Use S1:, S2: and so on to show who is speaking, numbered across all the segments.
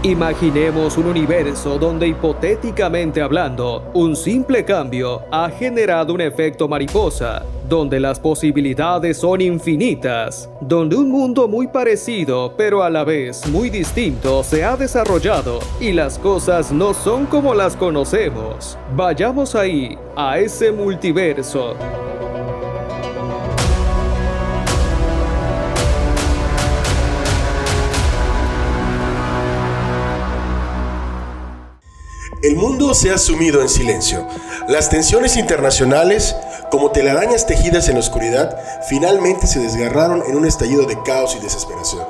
S1: Imaginemos un universo donde, hipotéticamente hablando, un simple cambio ha generado un efecto mariposa, donde las posibilidades son infinitas, donde un mundo muy parecido pero a la vez muy distinto se ha desarrollado y las cosas no son como las conocemos. Vayamos ahí, a ese multiverso.
S2: El mundo se ha sumido en silencio. Las tensiones internacionales, como telarañas tejidas en la oscuridad, finalmente se desgarraron en un estallido de caos y desesperación.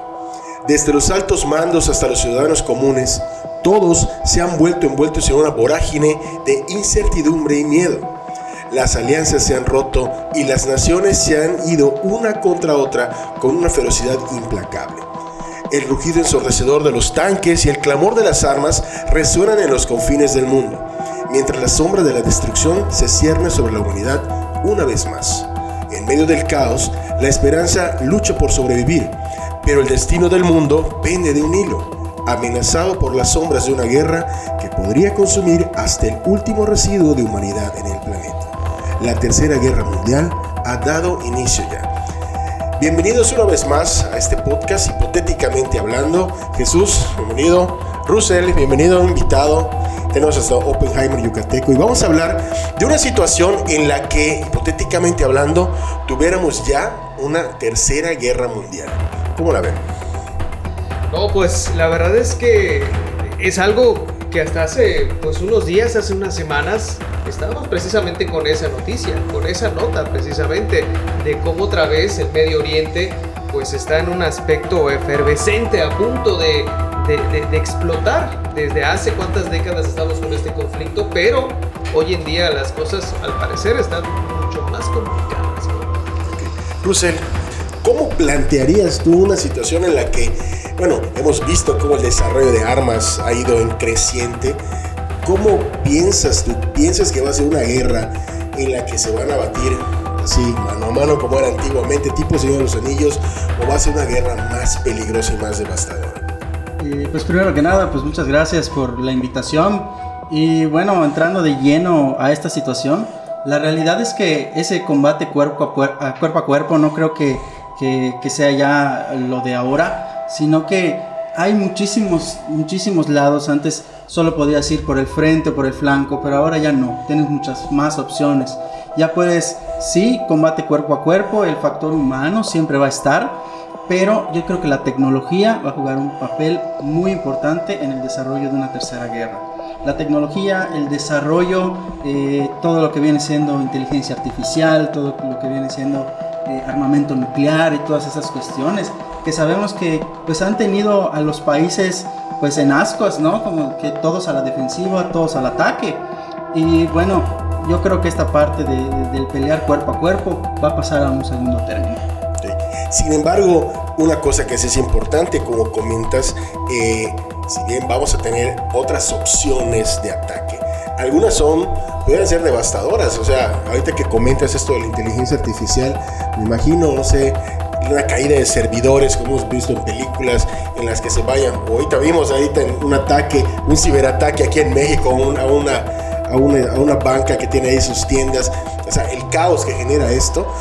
S2: Desde los altos mandos hasta los ciudadanos comunes, todos se han vuelto envueltos en una vorágine de incertidumbre y miedo. Las alianzas se han roto y las naciones se han ido una contra otra con una ferocidad implacable. El rugido ensordecedor de los tanques y el clamor de las armas resuenan en los confines del mundo, mientras la sombra de la destrucción se cierne sobre la humanidad una vez más. En medio del caos, la esperanza lucha por sobrevivir, pero el destino del mundo pende de un hilo, amenazado por las sombras de una guerra que podría consumir hasta el último residuo de humanidad en el planeta. La Tercera Guerra Mundial ha dado inicio ya. Bienvenidos una vez más a este podcast Hipotéticamente Hablando. Jesús, bienvenido. Russell, bienvenido, invitado. Tenemos hasta Oppenheimer Yucateco y vamos a hablar de una situación en la que, hipotéticamente hablando, tuviéramos ya una tercera guerra mundial. ¿Cómo la ven?
S3: No, pues la verdad es que es algo que hasta hace unos días, hace unas semanas, estábamos precisamente con esa noticia, con esa nota precisamente de cómo otra vez el Medio Oriente pues está en un aspecto efervescente, a punto de explotar. Desde hace cuántas décadas estamos con este conflicto, pero hoy en día las cosas al parecer están mucho más complicadas.
S2: Russell, ¿cómo plantearías tú una situación en la que, hemos visto cómo el desarrollo de armas ha ido en creciente? ¿Cómo piensas tú? ¿Piensas que va a ser una guerra en la que se van a batir así, mano a mano, como era antiguamente, tipo Señor de los Anillos, o va a ser una guerra más peligrosa y más devastadora?
S4: Pues primero que nada, pues muchas gracias por la invitación. Y bueno, entrando de lleno a esta situación, la realidad es que ese combate cuerpo a cuerpo no creo que sea ya lo de ahora, sino que hay muchísimos lados. Antes solo podías ir por el frente o por el flanco, pero ahora ya no, tienes muchas más opciones. Ya puedes, sí, combate cuerpo a cuerpo, el factor humano siempre va a estar, pero yo creo que la tecnología va a jugar un papel muy importante en el desarrollo de una tercera guerra. La tecnología, el desarrollo, todo lo que viene siendo inteligencia artificial, todo lo que viene siendo armamento nuclear y todas esas cuestiones que sabemos que pues han tenido a los países pues en ascuas, ¿no? Como que todos a la defensiva, todos al ataque. Y bueno, yo creo que esta parte del pelear cuerpo a cuerpo va a pasar a un segundo término.
S2: Sí. Sin embargo, una cosa que sí es importante, como comentas, si bien vamos a tener otras opciones de ataque, algunas pueden ser devastadoras. O sea, ahorita que comentas esto de la inteligencia artificial, me imagino, no sé, una caída de servidores como hemos visto en películas en las que se vayan. Ahorita vimos un ataque, un ciberataque aquí en México a una banca que tiene ahí sus tiendas. O sea, el caos que genera esto,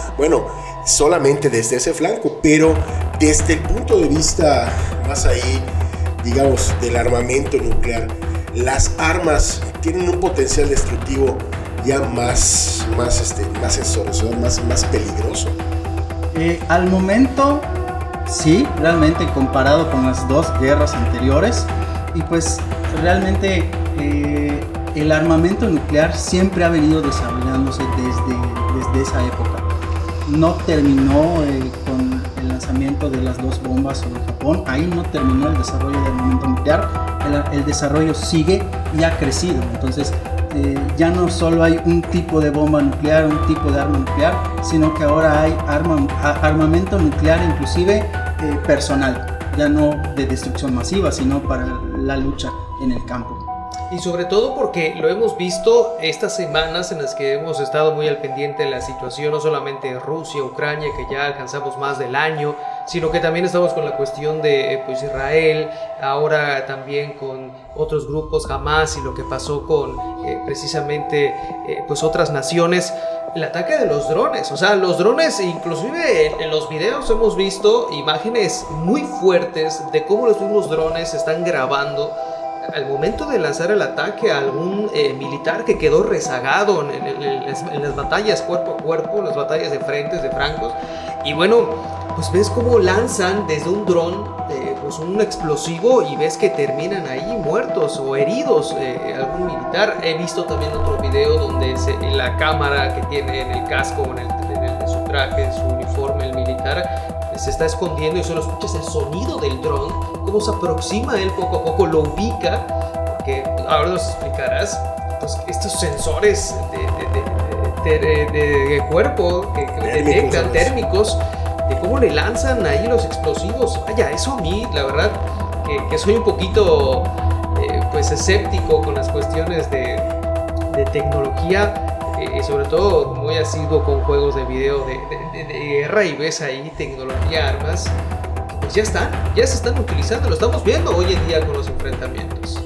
S2: solamente desde ese flanco, pero desde el punto de vista más ahí, digamos, del armamento nuclear, las armas tienen un potencial destructivo ya más ensordecedor, más peligroso.
S4: Al momento, sí, realmente comparado con las dos guerras anteriores, y pues realmente el armamento nuclear siempre ha venido desarrollándose desde esa época. No terminó con el lanzamiento de las dos bombas sobre Japón, ahí no terminó el desarrollo del armamento nuclear, el desarrollo sigue y ha crecido. Entonces ya no solo hay un tipo de bomba nuclear, un tipo de arma nuclear, sino que ahora hay armamento nuclear inclusive personal, ya no de destrucción masiva, sino para la lucha en el campo.
S3: Y sobre todo porque lo hemos visto estas semanas en las que hemos estado muy al pendiente de la situación, no solamente Rusia, Ucrania, que ya alcanzamos más del año, sino que también estamos con la cuestión de pues, Israel, ahora también con otros grupos, Hamas, y lo que pasó con precisamente pues otras naciones. El ataque de los drones, o sea, los drones, inclusive en los videos hemos visto imágenes muy fuertes de cómo los mismos drones están grabando al momento de lanzar el ataque a algún militar que quedó rezagado en las batallas cuerpo a cuerpo, las batallas de frentes, de francos. Y bueno, pues ves cómo lanzan desde un dron pues un explosivo y ves que terminan ahí muertos o heridos algún militar. He visto también otro video donde la cámara que tiene en el casco, en su traje, en su uniforme, el militar, se está escondiendo y solo escuchas el sonido del dron, cómo se aproxima a él poco a poco, lo ubica, porque ahora nos explicarás pues, estos sensores de cuerpo que detectan térmicos, de cómo le lanzan ahí los explosivos. Vaya, eso a mí, la verdad, que soy un poquito pues escéptico con las cuestiones de tecnología, sobre todo muy asiduo con juegos de video de guerra, y ves ahí tecnología, armas, pues ya se están utilizando, lo estamos viendo hoy en día con los enfrentamientos.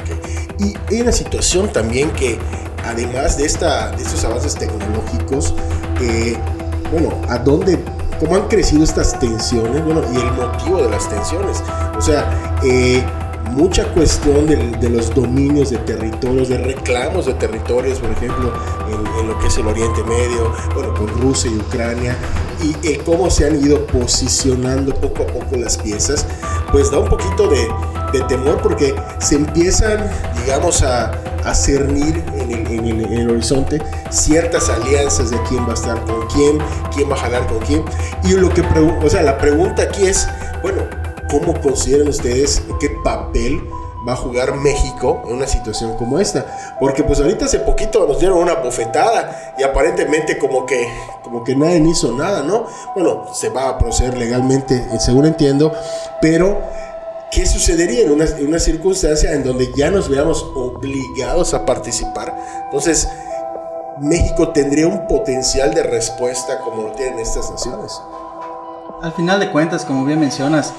S2: Okay. Y hay una situación también que, además de estos avances tecnológicos, cómo han crecido estas tensiones, y el motivo de las tensiones. O sea, mucha cuestión de los dominios de territorios, de reclamos de territorios, por ejemplo, en lo que es el Oriente Medio, con Rusia y Ucrania, y cómo se han ido posicionando poco a poco las piezas, pues da un poquito de temor, porque se empiezan, digamos, a cernir en el horizonte ciertas alianzas de quién va a estar con quién va a jalar con quién. Y la pregunta aquí es, ¿cómo consideran ustedes qué papel va a jugar México en una situación como esta? Porque pues ahorita hace poquito nos dieron una bofetada y aparentemente como que nadie hizo nada, ¿no? Se va a proceder legalmente, según entiendo, pero ¿qué sucedería en una circunstancia en donde ya nos veamos obligados a participar? Entonces, ¿México tendría un potencial de respuesta como lo tienen estas naciones?
S4: Al final de cuentas, como bien mencionas,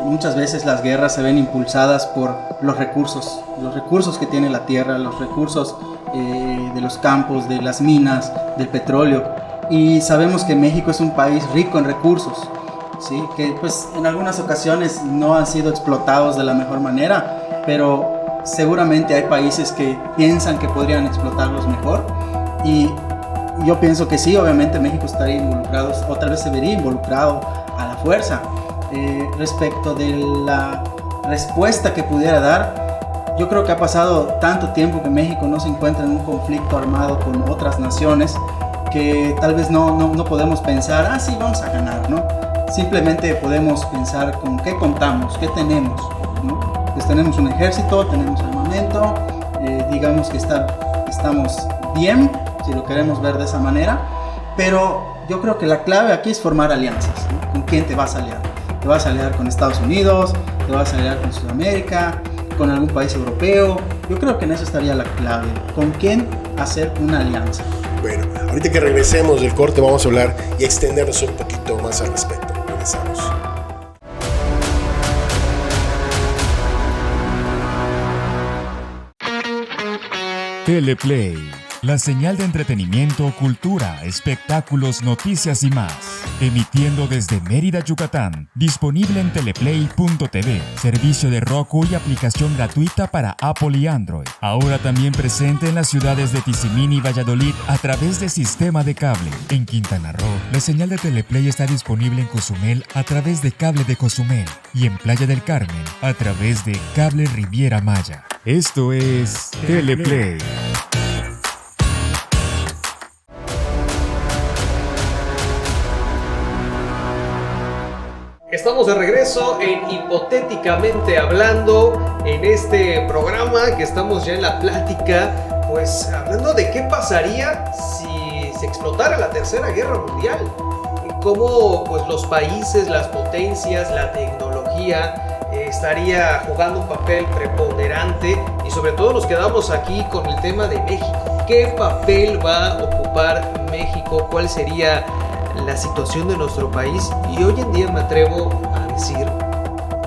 S4: muchas veces las guerras se ven impulsadas por los recursos que tiene la tierra, los recursos de los campos, de las minas, del petróleo. Y sabemos que México es un país rico en recursos, ¿sí? Que pues en algunas ocasiones no han sido explotados de la mejor manera, pero seguramente hay países que piensan que podrían explotarlos mejor, y yo pienso que sí, obviamente México estaría involucrado, o tal vez se vería involucrado a la fuerza. Respecto de la respuesta que pudiera dar, yo creo que ha pasado tanto tiempo que México no se encuentra en un conflicto armado con otras naciones, que tal vez no podemos pensar, sí, vamos a ganar, ¿no? Simplemente podemos pensar con qué contamos, qué tenemos, ¿no? Pues tenemos un ejército, tenemos armamento, digamos que estamos bien, si lo queremos ver de esa manera, pero yo creo que la clave aquí es formar alianzas, ¿no? ¿Con quién te vas a aliar? ¿Te vas a aliar con Estados Unidos? ¿Te vas a aliar con Sudamérica? ¿Con algún país europeo? Yo creo que en eso estaría la clave, ¿con quién hacer una alianza?
S2: Bueno, ahorita que regresemos del corte vamos a hablar y extendernos un poquito más al respecto. Regresamos.
S5: Teleplay, la señal de entretenimiento, cultura, espectáculos, noticias y más. Emitiendo desde Mérida, Yucatán. Disponible en teleplay.tv, servicio de Roku y aplicación gratuita para Apple y Android. Ahora también presente en las ciudades de Tizimín y Valladolid a través de sistema de cable. En Quintana Roo, la señal de Teleplay está disponible en Cozumel a través de cable de Cozumel y en Playa del Carmen a través de cable Riviera Maya. Esto es Teleplay.
S3: Estamos de regreso en Hipotéticamente Hablando, en este programa que estamos ya en la plática, pues hablando de qué pasaría si se explotara la Tercera Guerra Mundial, cómo pues los países, las potencias, la tecnología estaría jugando un papel preponderante, y sobre todo nos quedamos aquí con el tema de México. ¿Qué papel va a ocupar México? ¿Cuál sería la situación de nuestro país, y hoy en día me atrevo a decir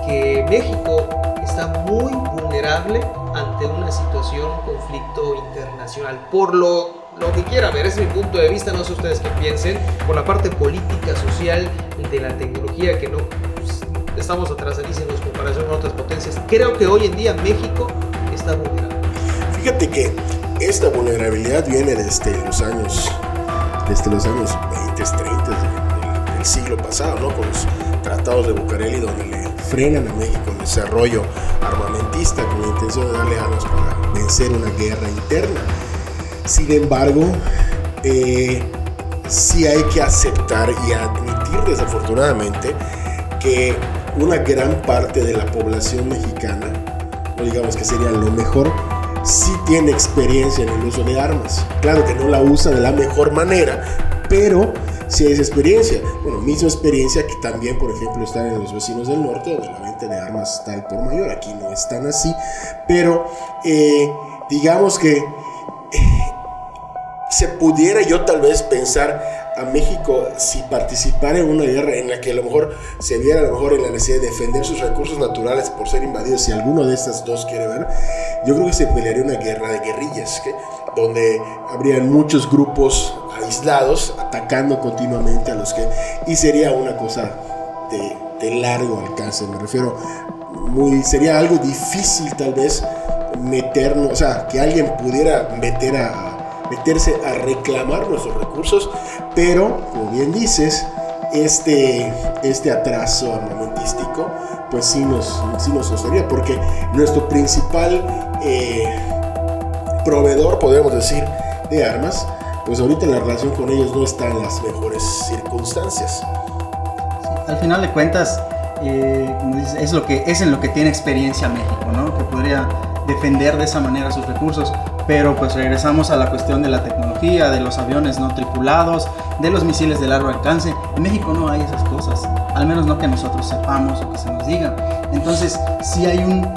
S3: que México está muy vulnerable ante una situación, un conflicto internacional, por lo que quiera ver, es mi punto de vista, no sé ustedes qué piensen, por la parte política, social, de la tecnología, que no pues, estamos atrasadísimos en comparación con otras potencias. Creo que hoy en día México está vulnerable.
S2: Fíjate que esta vulnerabilidad viene desde los años 20, 30 del siglo pasado, ¿no? Con los tratados de Bucareli, donde le frenan a México el desarrollo armamentista con la intención de darle armas para vencer una guerra interna. Sin embargo, sí hay que aceptar y admitir desafortunadamente que una gran parte de la población mexicana, no digamos que sería lo mejor, sí tiene experiencia en el uso de armas. Claro que no la usa de la mejor manera, pero sí hay esa experiencia. Bueno, misma experiencia que también, por ejemplo, están en los vecinos del norte, donde la venta de armas está al por mayor. Aquí no es tan así, pero digamos que se pudiera yo tal vez pensar a México si participara en una guerra en la que a lo mejor se viera a lo mejor en la necesidad de defender sus recursos naturales por ser invadidos. Si alguno de estas dos quiere ver, yo creo que se pelearía una guerra de guerrillas, donde habrían muchos grupos aislados atacando continuamente a los que, y sería una cosa de largo alcance, me refiero, sería algo difícil tal vez meternos, o sea, que alguien pudiera meterse a reclamar nuestros recursos, pero como bien dices, este atraso armamentístico pues sí nos sostería, porque nuestro principal proveedor, podemos decir, de armas, pues ahorita la relación con ellos no está en las mejores circunstancias.
S4: Sí, al final de cuentas, como dices, es en lo que tiene experiencia México, ¿no? Que podría defender de esa manera sus recursos. Pero pues regresamos a la cuestión de la tecnología, de los aviones no tripulados, de los misiles de largo alcance. En México no hay esas cosas, al menos no que nosotros sepamos o que se nos diga. Entonces sí hay un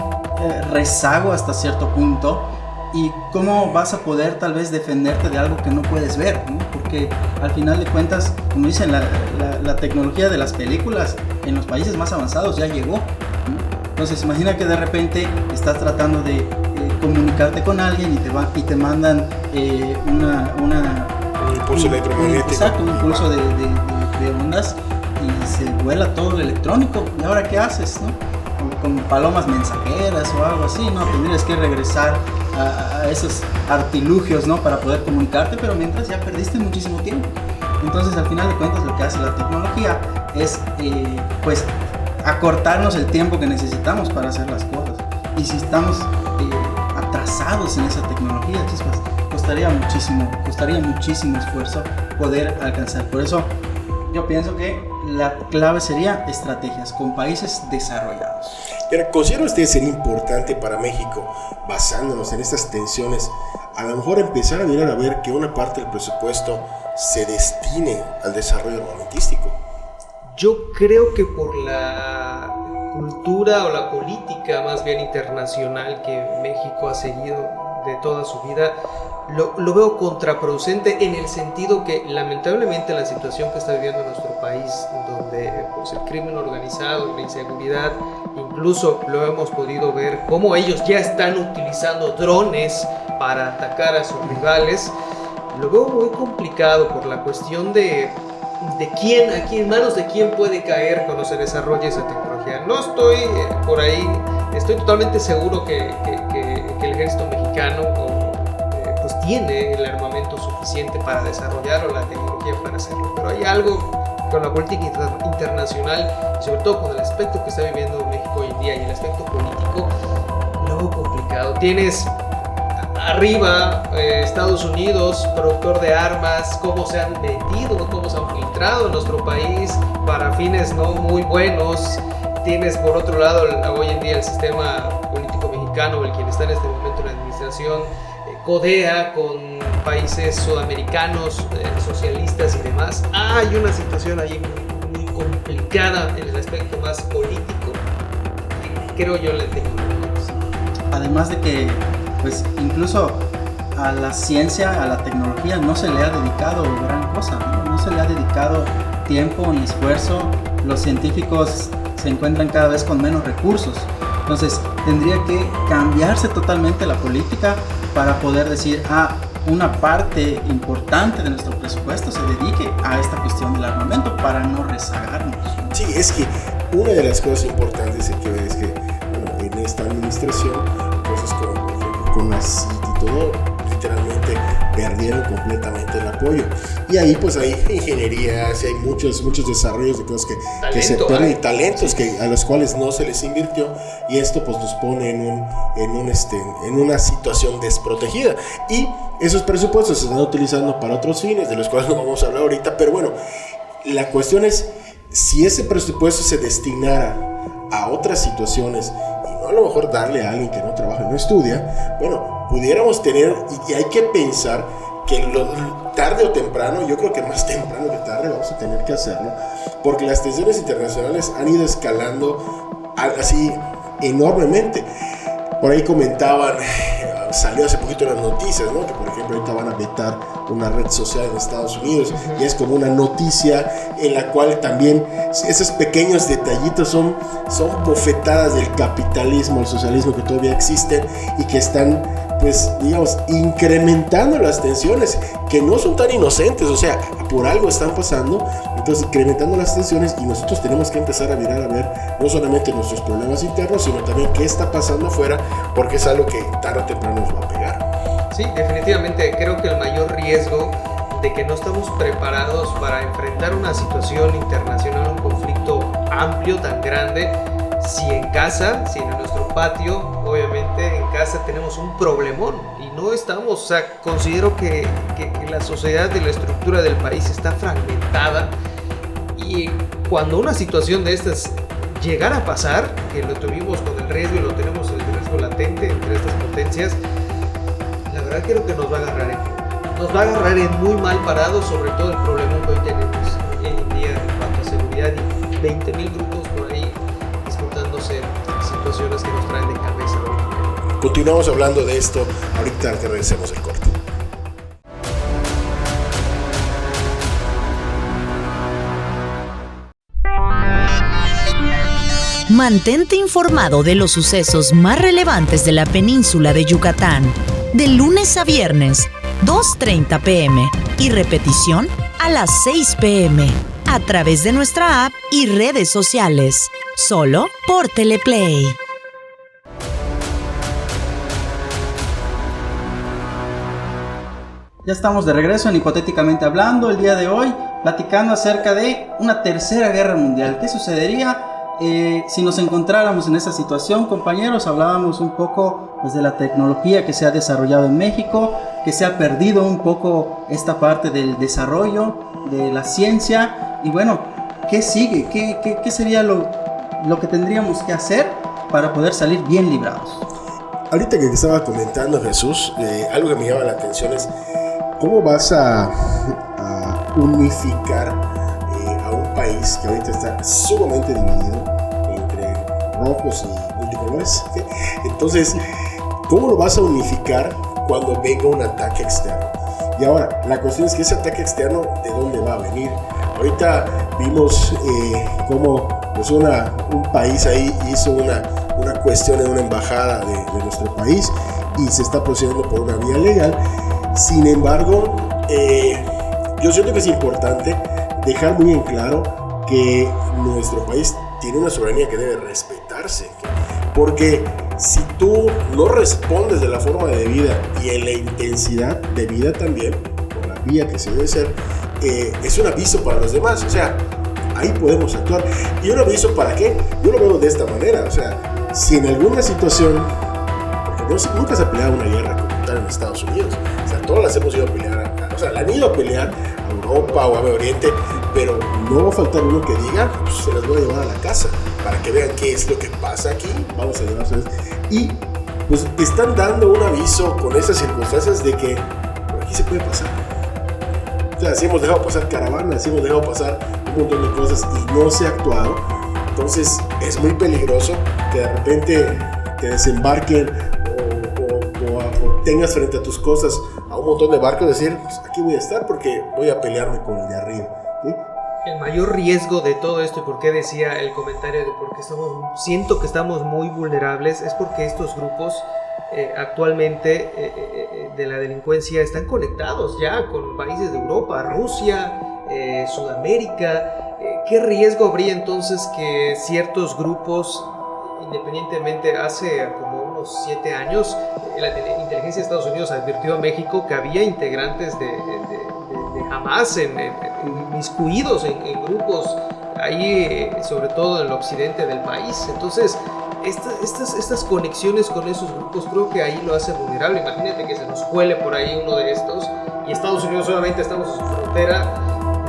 S4: rezago hasta cierto punto. ¿Y cómo vas a poder tal vez defenderte de algo que no puedes ver, ¿no? Porque al final de cuentas, como dicen, la tecnología de las películas en los países más avanzados ya llegó, ¿no? Entonces imagina que de repente estás tratando de comunicarte con alguien y te mandan
S2: un impulso electromagnético.
S4: Exacto, un impulso de ondas, y se vuela todo lo electrónico. ¿Y ahora qué haces, no? Con palomas mensajeras o algo así, ¿no? Tendrías que regresar a esos artilugios, ¿no? Para poder comunicarte, pero mientras ya perdiste muchísimo tiempo. Entonces al final de cuentas lo que hace la tecnología es pues acortarnos el tiempo que necesitamos para hacer las cosas. Y si estamos atrasados en esa tecnología, chispas, costaría muchísimo esfuerzo poder alcanzar. Por eso yo pienso que la clave sería estrategias con países desarrollados.
S2: Pero ¿considera usted sería importante para México, basándonos en estas tensiones, a lo mejor empezar a mirar a ver que una parte del presupuesto se destine al desarrollo armamentístico?
S3: Yo creo que por la cultura o la política más bien internacional que México ha seguido de toda su vida, lo veo contraproducente, en el sentido que lamentablemente la situación que está viviendo nuestro país, donde pues, el crimen organizado, la inseguridad, incluso lo hemos podido ver cómo ellos ya están utilizando drones para atacar a sus rivales, lo veo muy complicado por la cuestión de en manos de quién puede caer cuando se desarrolle esa tecnología. No estoy por ahí, estoy totalmente seguro que el ejército mexicano pues tiene el armamento suficiente para desarrollar o la tecnología para hacerlo, pero hay algo con la política internacional y sobre todo con el aspecto que está viviendo México hoy en día y el aspecto político, lo veo complicado. Tienes arriba Estados Unidos, productor de armas, cómo se han vendido, cómo se han filtrado en nuestro país para fines no muy buenos. Tienes por otro lado hoy en día el sistema político mexicano, el quien está en este momento en la administración, codea con países sudamericanos, socialistas y demás. Hay una situación ahí muy complicada en el aspecto más político, creo yo, la tecnología.
S4: Además de que pues incluso a la ciencia, a la tecnología, no se le ha dedicado gran cosa, no se le ha dedicado tiempo ni esfuerzo. Los científicos se encuentran cada vez con menos recursos. Entonces, tendría que cambiarse totalmente la política para poder decir, una parte importante de nuestro presupuesto se dedique a esta cuestión del armamento para no rezagarnos.
S2: Sí, es que una de las cosas importantes que ver es que, bueno, en esta administración, cosas como, por ejemplo, con la CIT y todo, literalmente perdieron completamente el apoyo. Y ahí pues hay ingenierías, hay muchos desarrollos de cosas que se pierden, y talentos a los cuales no se les invirtió, y esto pues nos pone en una situación desprotegida. Y esos presupuestos se están utilizando para otros fines, de los cuales no vamos a hablar ahorita, pero bueno, la cuestión es, si ese presupuesto se destinara a otras situaciones, y no a lo mejor darle a alguien que no trabaja y no estudia, bueno, pudiéramos tener, y hay que pensar que tarde o temprano, yo creo que más temprano que tarde vamos a tener que hacerlo, porque las tensiones internacionales han ido escalando así enormemente. Por ahí comentaban, salió hace poquito en las noticias, ¿no? Que por ejemplo ahorita van a vetar una red social en Estados Unidos, y es como una noticia en la cual también esos pequeños detallitos son bofetadas del capitalismo, el socialismo que todavía existen y que están, pues digamos, incrementando las tensiones que no son tan inocentes, o sea, por algo están pasando, entonces incrementando las tensiones, y nosotros tenemos que empezar a mirar a ver no solamente nuestros problemas internos, sino también qué está pasando afuera, porque es algo que tarde o temprano nos va a pegar.
S3: Sí, definitivamente creo que el mayor riesgo de que no estamos preparados para enfrentar una situación internacional, un conflicto amplio tan grande, si en casa, si en nuestro patio, obviamente en casa tenemos un problemón y no estamos, o sea, considero que la sociedad y la estructura del país está fragmentada, y cuando una situación de estas llegara a pasar, que lo tuvimos con el riesgo y lo tenemos el riesgo latente entre estas potencias, la verdad creo que nos va a agarrar en muy mal parado, sobre todo el problema que hoy tenemos hoy en día en cuanto a seguridad, y 20.000 grupos por ahí disputándose situaciones que nos traen de cabeza.
S2: Continuamos hablando de esto ahorita que regresemos el corte.
S6: Mantente informado de los sucesos más relevantes de la península de Yucatán, de lunes a viernes, 2:30 p.m. y repetición a las 6 p.m. a través de nuestra app y redes sociales, solo por Teleplay.
S4: Ya estamos de regreso en Hipotéticamente Hablando, el día de hoy platicando acerca de una tercera guerra mundial. ¿Qué sucedería si nos encontráramos en esa situación, compañeros? Hablábamos un poco pues, de la tecnología que se ha desarrollado en México, que se ha perdido un poco esta parte del desarrollo de la ciencia, y bueno, ¿qué sigue? ¿Qué sería lo que tendríamos que hacer para poder salir bien librados?
S2: Ahorita que estaba comentando Jesús, algo que me llama la atención es cómo vas a unificar a un país que ahorita está sumamente dividido entre rojos y multicolores. Entonces, ¿cómo lo vas a unificar cuando venga un ataque externo? Y ahora, la cuestión es que ese ataque externo, ¿de dónde va a venir? Ahorita vimos cómo pues un país ahí hizo una cuestión en una embajada de nuestro país y se está procediendo por una vía legal. Sin embargo, yo siento que es importante dejar muy en claro que nuestro país tiene una soberanía que debe respetarse, porque si tú no respondes de la forma de vida y en la intensidad de vida también, por la vía que se debe ser, es un aviso para los demás. O sea, ahí podemos actuar. ¿Y un aviso para qué? Yo lo veo de esta manera. O sea, si en alguna situación, porque nunca se ha peleado una guerra como tal en Estados Unidos, o sea, todas las hemos ido a pelear, o sea, la han ido a pelear a Europa o a Medio Oriente, pero no va a faltar uno que diga, pues se las voy a llevar a la casa para que vean qué es lo que pasa aquí, vamos a llevarse. Y pues están dando un aviso con esas circunstancias de que por aquí se puede pasar. O sea, si hemos dejado pasar caravanas, si hemos dejado pasar un montón de cosas y no se ha actuado, entonces es muy peligroso que de repente te desembarquen o tengas frente a tus costas a un montón de barcos, decir, pues aquí voy a estar porque voy a pelearme con el de arriba, ¿sí?
S3: El mayor riesgo de todo esto, y por qué decía el comentario de por qué siento que estamos muy vulnerables, es porque estos grupos actualmente de la delincuencia están conectados ya con países de Europa, Rusia, Sudamérica. ¿Qué riesgo habría entonces que ciertos grupos, independientemente, hace como unos 7 años, la inteligencia de Estados Unidos advirtió a México que había integrantes de Hamas inmiscuidos en grupos ahí, sobre todo en el occidente del país? Entonces, estas conexiones con esos grupos creo que ahí lo hace vulnerable. Imagínate que se nos cuele por ahí uno de estos y Estados Unidos solamente estamos en su frontera,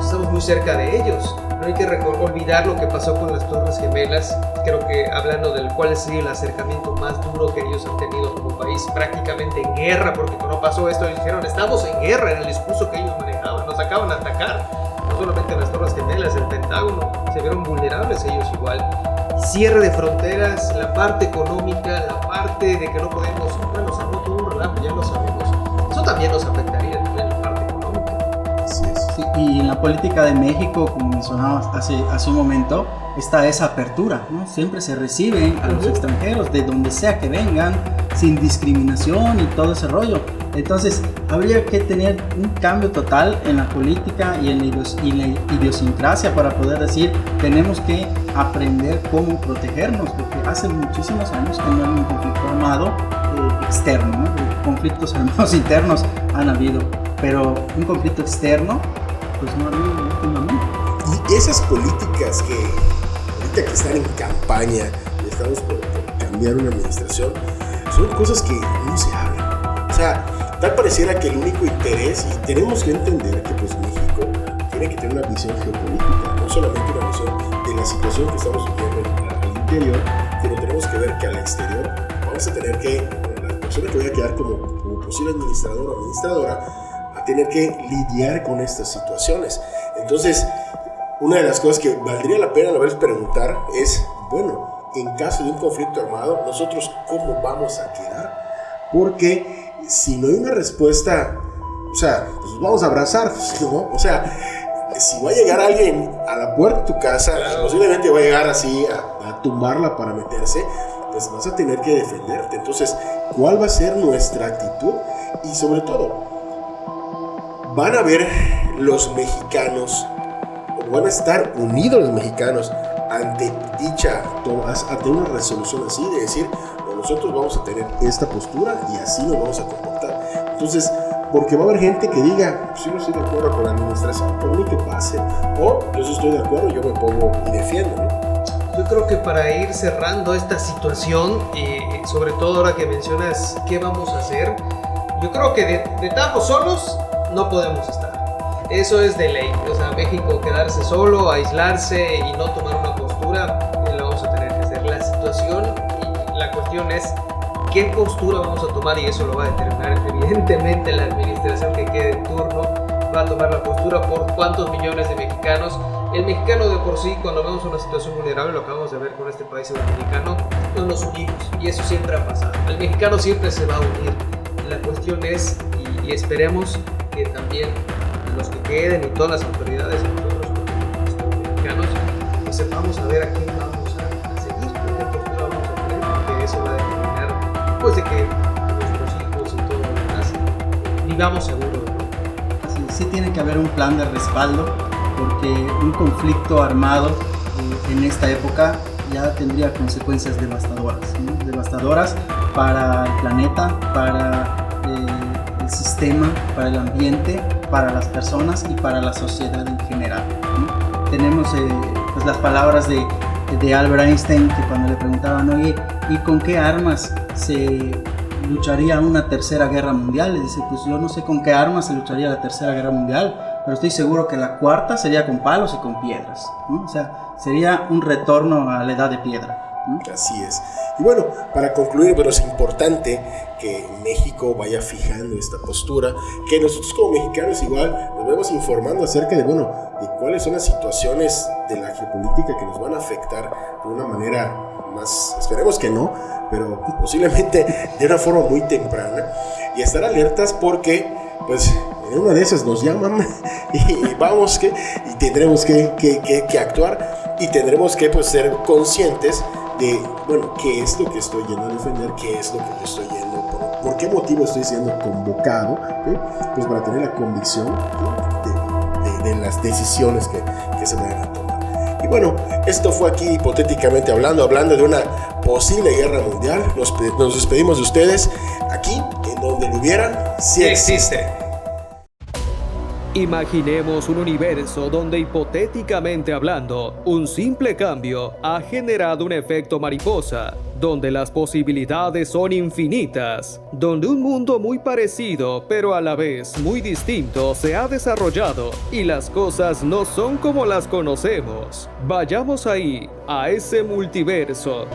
S3: estamos muy cerca de ellos. No hay que olvidar lo que pasó con las Torres Gemelas. Creo que hablando del cuál es el acercamiento más duro que ellos han tenido como país, prácticamente en guerra, porque cuando pasó esto ellos dijeron estamos en guerra, en el discurso que ellos manejaban, nos acaban de atacar. No solamente las Torres Gemelas, el Pentágono, se vieron vulnerables ellos igual. Cierre de fronteras, la parte económica, la parte de que no podemos, bueno, se armó todo un relajo, ya lo sabemos. Eso también nos afectaría en la parte económica.
S2: Así es.
S4: Sí, y en la política de México, como mencionabas hace un momento, está esa apertura, ¿no? Siempre se reciben a los extranjeros de donde sea que vengan, sin discriminación y todo ese rollo. Entonces, habría que tener un cambio total en la política y en la idiosincrasia para poder decir, tenemos que aprender cómo protegernos, porque hace muchísimos años que no hay un conflicto armado externo, ¿no? Conflictos armados internos han habido, pero un conflicto externo, pues no ha habido últimamente.
S2: Y esas políticas que ahorita que están en campaña y estamos por cambiar una administración, son cosas que no se hablan. O sea, tal pareciera que el único interés, y tenemos que entender que pues México tiene que tener una visión geopolítica, no solamente una visión de la situación que estamos viviendo al interior, sino tenemos que ver que al exterior vamos a tener que, la persona que vaya a quedar como posible administrador o administradora, a tener que lidiar con estas situaciones. Entonces, una de las cosas que valdría la pena a la vez preguntar es, bueno, en caso de un conflicto armado, nosotros cómo vamos a quedar, porque si no hay una respuesta, o sea, pues vamos a abrazar, ¿no? O sea, si va a llegar alguien a la puerta de tu casa, posiblemente va a llegar así a tumbarla para meterse, pues vas a tener que defenderte. Entonces, ¿cuál va a ser nuestra actitud? Y sobre todo, ¿van a ver los mexicanos, o van a estar unidos los mexicanos ante una resolución así, de decir, no, nosotros vamos a tener esta postura y así nos vamos a comportar? Entonces, porque va a haber gente que diga, si no estoy de acuerdo con la administración, por mí que pase, o yo sí estoy de acuerdo, yo me pongo y defiendo, ¿no?
S3: Yo creo que para ir cerrando esta situación, y sobre todo ahora que mencionas qué vamos a hacer, yo creo que de estamos solos no podemos estar. Eso es de ley. O sea, México quedarse solo, aislarse y no tomar una postura, lo vamos a tener que hacer. La situación y la cuestión es qué postura vamos a tomar, y eso lo va a determinar evidentemente la administración que quede en turno. Va a tomar la postura por cuántos millones de mexicanos. El mexicano de por sí, cuando vemos una situación vulnerable, lo acabamos de ver con este país sudamericano, no nos unimos, y eso siempre ha pasado. El mexicano siempre se va a unir. La cuestión es, y esperemos que también los que queden y todas las autoridades, nosotros como mexicanos, pues sepamos a ver a quién vamos a seguir, qué postura vamos a tener, porque eso va a determinar, pues, de que nuestros hijos y todo lo demás vivamos seguros, ¿no?
S4: Sí tiene que haber un plan de respaldo, porque un conflicto armado en esta época ya tendría consecuencias devastadoras, ¿no? Devastadoras para el planeta, para el sistema, para el ambiente, para las personas y para la sociedad en general, ¿no? Tenemos pues las palabras de Albert Einstein, que cuando le preguntaban, oye, ¿y con qué armas se lucharía una tercera guerra mundial? Le dice, pues yo no sé con qué armas se lucharía la tercera guerra mundial, pero estoy seguro que la cuarta sería con palos y con piedras, ¿no? O sea, sería un retorno a la edad de piedra.
S2: Así es. Y bueno, para concluir, pero es importante que México vaya fijando esta postura, que nosotros como mexicanos igual nos vamos informando acerca de, bueno, de cuáles son las situaciones de la geopolítica que nos van a afectar de una manera más, esperemos que no, pero posiblemente de una forma muy temprana, y estar alertas porque, pues, en una de esas nos llaman y vamos y tendremos que actuar, y tendremos que, pues, ser conscientes de, bueno, qué es lo que estoy yendo a defender, qué es lo que yo estoy yendo, por qué motivo estoy siendo convocado, ¿sí? Pues para tener la convicción de las decisiones que se vayan a tomar. Y bueno, esto fue aquí hipotéticamente hablando de una posible guerra mundial. Nos despedimos de ustedes aquí, en donde lo hubieran, sí existe.
S1: Imaginemos un universo donde hipotéticamente hablando, un simple cambio ha generado un efecto mariposa, donde las posibilidades son infinitas, donde un mundo muy parecido pero a la vez muy distinto se ha desarrollado y las cosas no son como las conocemos. Vayamos ahí, a ese multiverso.